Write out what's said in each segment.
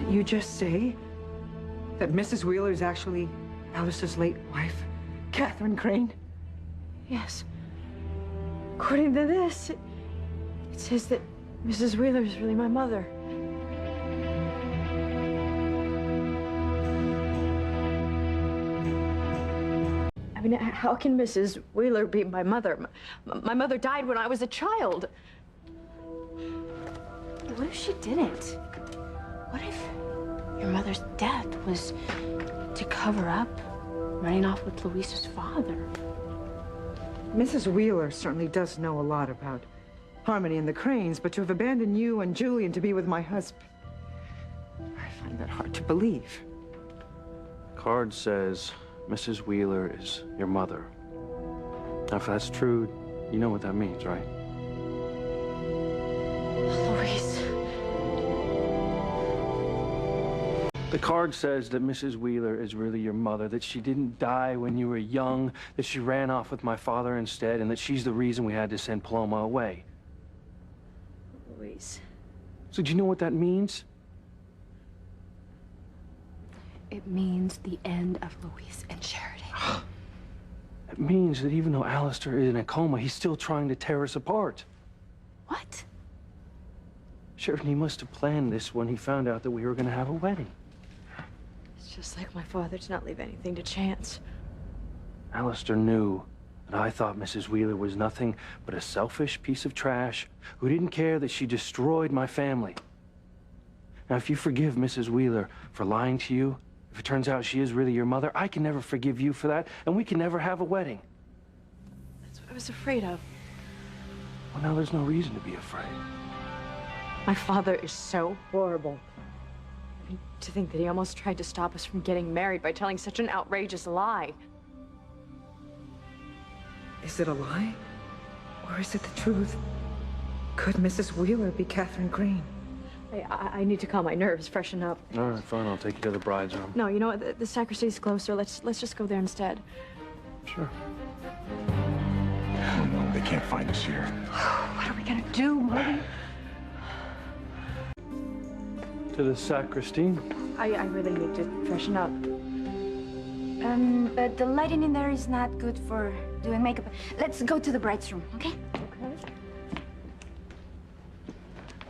Did you just say that Mrs. Wheeler is actually Alice's late wife, Catherine Crane? Yes. According to this, it says that Mrs. Wheeler is really my mother. I mean, how can Mrs. Wheeler be my mother? My mother died when I was a child. What if she didn't? What if your mother's death was to cover up running off with Louise's father? Mrs. Wheeler certainly does know a lot about Harmony and the Cranes, but to have abandoned you and Julian to be with my husband, I find that hard to believe. Card says Mrs. Wheeler is your mother. Now, if that's true, you know what that means, right? Louise. The card says that Mrs. Wheeler is really your mother, that she didn't die when you were young, that she ran off with my father instead, and that she's the reason we had to send Paloma away. Louise. So do you know what that means? It means the end of Louise and Sheridan. It means that even though Alistair is in a coma, he's still trying to tear us apart. What? Sheridan, he must have planned this when he found out that we were going to have a wedding. It's just like my father to not leave anything to chance. Alistair knew that I thought Mrs. Wheeler was nothing but a selfish piece of trash who didn't care that she destroyed my family. Now, if you forgive Mrs. Wheeler for lying to you, if it turns out she is really your mother, I can never forgive you for that, and we can never have a wedding. That's what I was afraid of. Well, now there's no reason to be afraid. My father is so horrible. I mean, to think that he almost tried to stop us from getting married by telling such an outrageous lie. Is it a lie? Or is it the truth? Could Mrs. Wheeler be Catherine Crane? I need to calm my nerves, freshen up. All right, fine. I'll take you to the bride's room. No, you know what? The sacristy's closer. Let's just go there instead. Sure. Oh, no, they can't find us here. What are we gonna do, Marty? To the sacristy. I really need to freshen up. But the lighting in there is not good for doing makeup. Let's go to the bride's room, okay? Okay.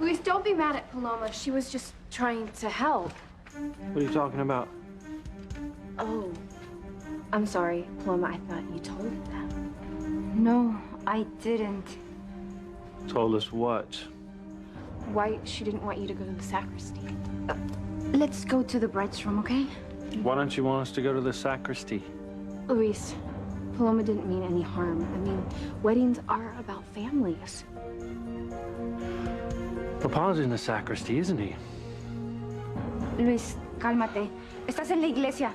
Louise, don't be mad at Paloma. She was just trying to help. What are you talking about? Oh, I'm sorry, Paloma. I thought you told me that. No, I didn't. Told us what? Why she didn't want you to go to the sacristy. Let's go to the bride's room, okay? Why don't you want us to go to the sacristy? Louise, Paloma didn't mean any harm. I mean, weddings are about families. Papa's in the sacristy, isn't he? Luis, cálmate. Estás en la iglesia.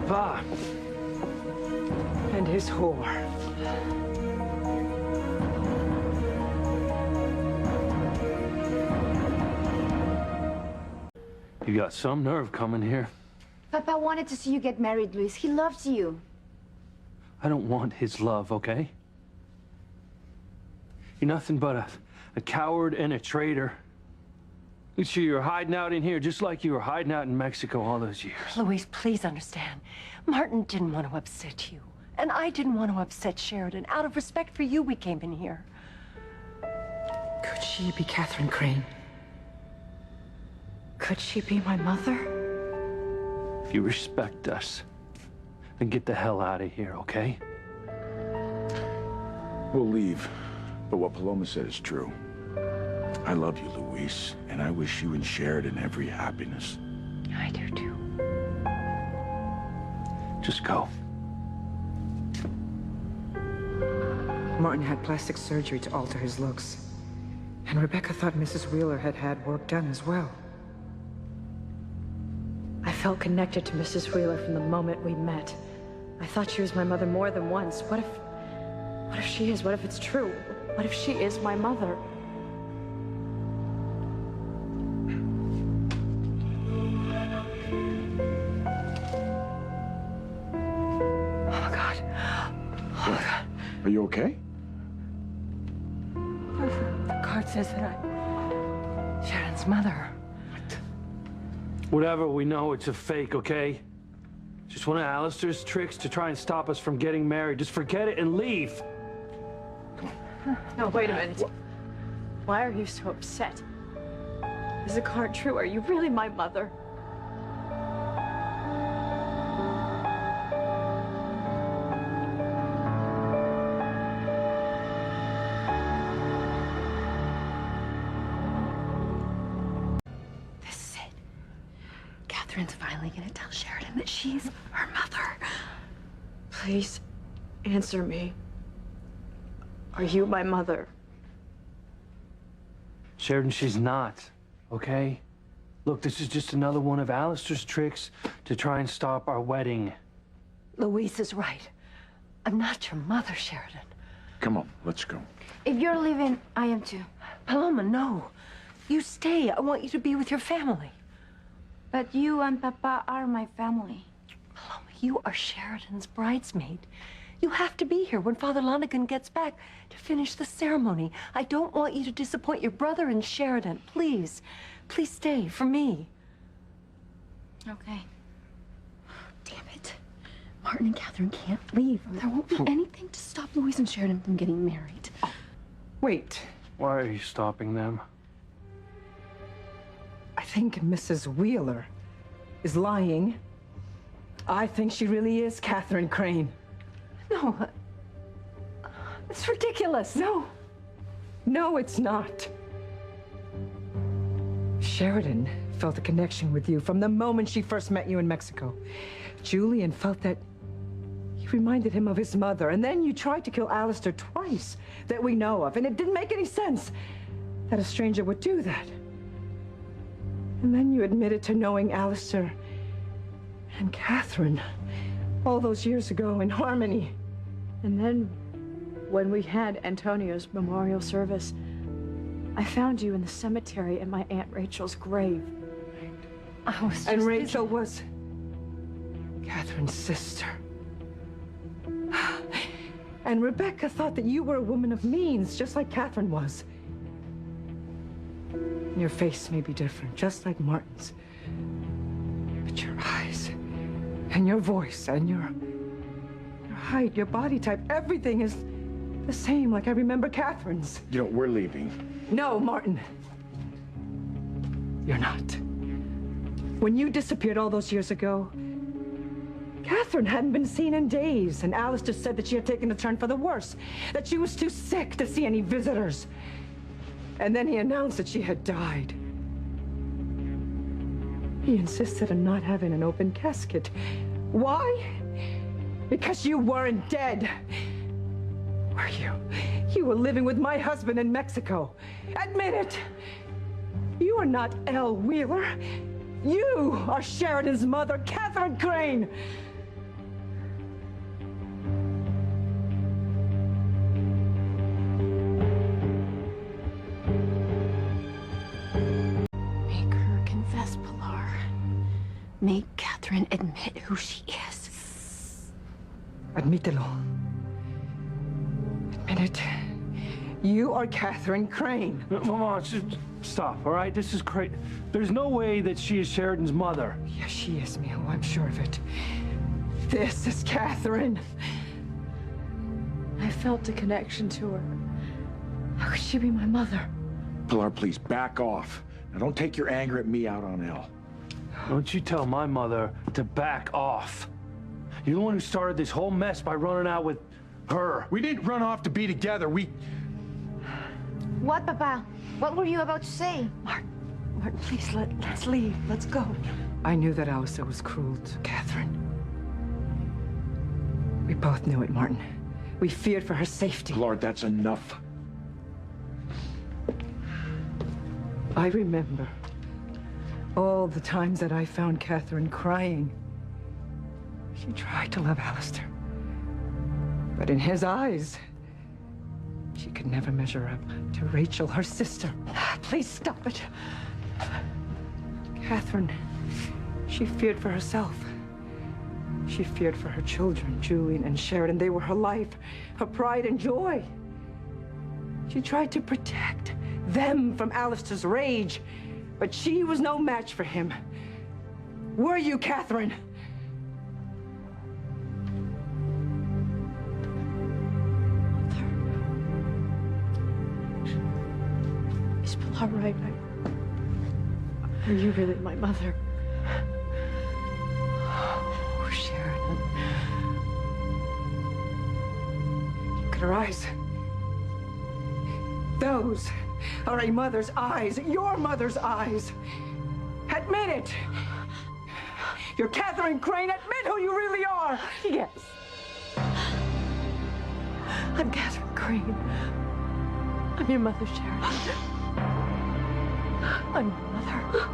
Papa. And his whore. You got some nerve coming here. Papa wanted to see you get married, Luis. He loves you. I don't want his love, okay? You're nothing but a coward and a traitor. You see, you're hiding out in here just like you were hiding out in Mexico all those years. Louise, please understand. Martin didn't want to upset you. And I didn't want to upset Sheridan. Out of respect for you, we came in here. Could she be Catherine Crane? Could she be my mother? If you respect us, then get the hell out of here, okay? We'll leave, but what Paloma said is true. I love you, Luis, and I wish you and Sheridan every happiness. I do too. Just go. Martin had plastic surgery to alter his looks. And Rebecca thought Mrs. Wheeler had had work done as well. I felt connected to Mrs. Wheeler from the moment we met. I thought she was my mother more than once. What if she is? What if it's true? What if she is my mother? Are you okay? The card says that I'm Sheridan's mother. Whatever, we know it's a fake, okay? Just one of Alistair's tricks to try and stop us from getting married. Just forget it and leave. No, wait a minute. Why are you so upset? Is the card true? Are you really my mother? This is it. Catherine's finally gonna tell Sheridan that she's her mother. Please, answer me. Are you my mother? Sheridan, she's not, okay? Look, this is just another one of Alistair's tricks to try and stop our wedding. Louise is right. I'm not your mother, Sheridan. Come on, let's go. If you're leaving, I am too. Paloma, no. You stay. I want you to be with your family. But you and Papa are my family. Paloma, you are Sheridan's bridesmaid. You have to be here when Father Lonigan gets back to finish the ceremony. I don't want you to disappoint your brother and Sheridan. Please, please stay for me. Okay. Damn it. Martin and Catherine can't leave. There won't be anything to stop Louise and Sheridan from getting married. Wait. Why are you stopping them? I think Mrs. Wheeler is lying. I think she really is Catherine Crane. No, it's ridiculous. No, it's not. Sheridan felt a connection with you from the moment she first met you in Mexico. Julian felt that you reminded him of his mother, and then you tried to kill Alistair twice that we know of, and it didn't make any sense that a stranger would do that. And then you admitted to knowing Alistair and Catherine all those years ago in Harmony. And then, when we had Antonio's memorial service, I found you in the cemetery at my Aunt Rachel's grave. I was just And Rachel was Catherine's sister. And Rebecca thought that you were a woman of means, just like Catherine was. Your face may be different, just like Martin's. But your eyes, and your voice, and your height, your body type, everything is the same, like I remember Catherine's. You know, we're leaving. No, Martin. You're not. When you disappeared all those years ago, Catherine hadn't been seen in days, and Alistair said that she had taken a turn for the worse, that she was too sick to see any visitors. And then he announced that she had died. He insisted on not having an open casket. Why? Because you weren't dead. Were you? You were living with my husband in Mexico. Admit it. You are not Elle Wheeler. You are Sheridan's mother, Catherine Crane. Make her confess, Pilar. Make Catherine admit who she is. Admítelo. Admit it. You are Catherine Crane. Mama, just stop, all right? This is crazy. There's no way that she is Sheridan's mother. Yes, she is, Milo. I'm sure of it. This is Catherine. I felt a connection to her. How could she be my mother? Pilar, please, back off. Now, don't take your anger at me out on Elle. Don't you tell my mother to back off. You're the one who started this whole mess by running out with her. We didn't run off to be together. What, Papa? What were you about to say? Martin, please, let's leave. Let's go. I knew that Alistair was cruel to Catherine. We both knew it, Martin. We feared for her safety. Pilar, that's enough. I remember all the times that I found Catherine crying. She tried to love Alistair. But in his eyes, she could never measure up to Rachel, her sister. Please stop it. Catherine, she feared for herself. She feared for her children, Julian and Sheridan. They were her life, her pride and joy. She tried to protect them from Alistair's rage, but she was no match for him. Were you, Catherine? Is Pilar right? Are you really my mother? Oh, Sheridan. Look at her eyes. Those are a mother's eyes, your mother's eyes. Admit it. You're Catherine Crane. Admit who you really are. Yes. I'm Catherine Crane. I'm your mother, Sheridan. I'm your mother.